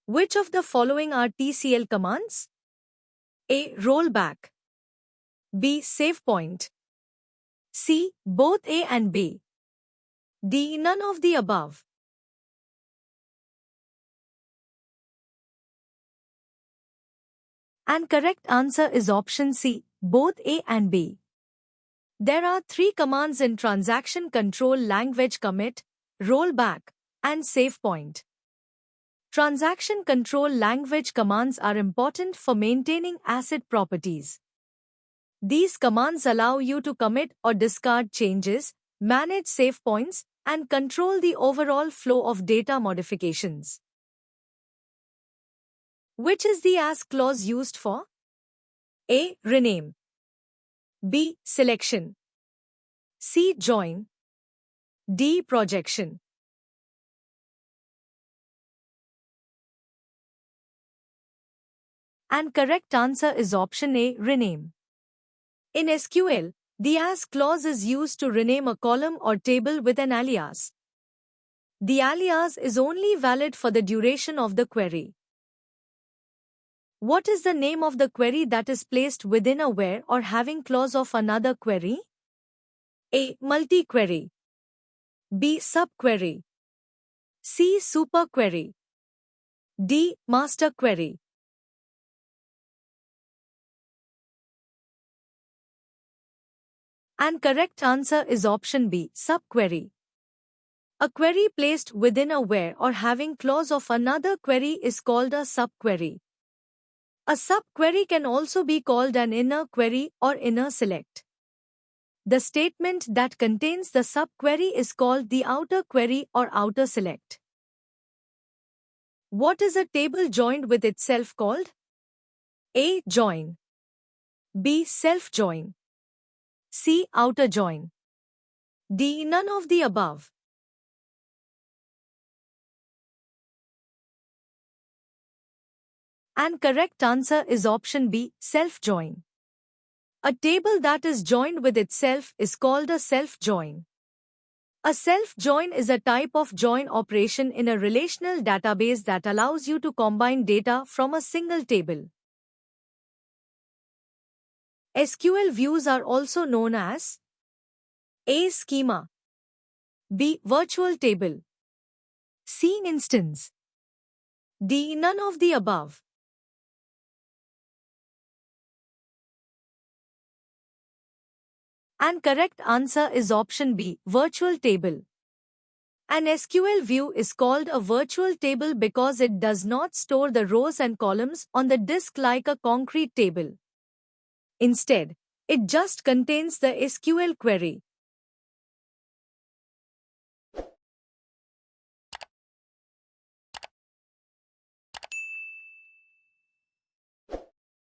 Which of the following are TCL commands? A. Rollback. B. Save point. C. Both A and B. D. None of the above. And correct answer is option C, both A and B. There are three commands in transaction control language: commit, rollback, and save point. Transaction control language commands are important for maintaining asset properties. These commands allow you to commit or discard changes, manage save points, and control the overall flow of data modifications. Which is the as clause used for? A. Rename. B. Selection. C. Join. D. Projection. And correct answer is option A, rename. In SQL, the as clause is used to rename a column or table with an alias. The alias is only valid for the duration of the query. What is the name of the query that is placed within a where or having clause of another query? A. Multi-query. B. Subquery. C. Superquery. D. Master query. And correct answer is option B, subquery. A query placed within a where or having clause of another query is called a subquery. A subquery can also be called an inner query or inner select. The statement that contains the subquery is called the outer query or outer select. What is a table joined with itself called? A. Join. B. Self-join. C. Outer join. D. None of the above. And correct answer is option B, self-join. A table that is joined with itself is called a self-join. A self-join is a type of join operation in a relational database that allows you to combine data from a single table. SQL views are also known as A. Schema. B. Virtual table. C. Instance. D. None of the above. And correct answer is option B, virtual table. An SQL view is called a virtual table because it does not store the rows and columns on the disk like a concrete table. Instead, it just contains the SQL query.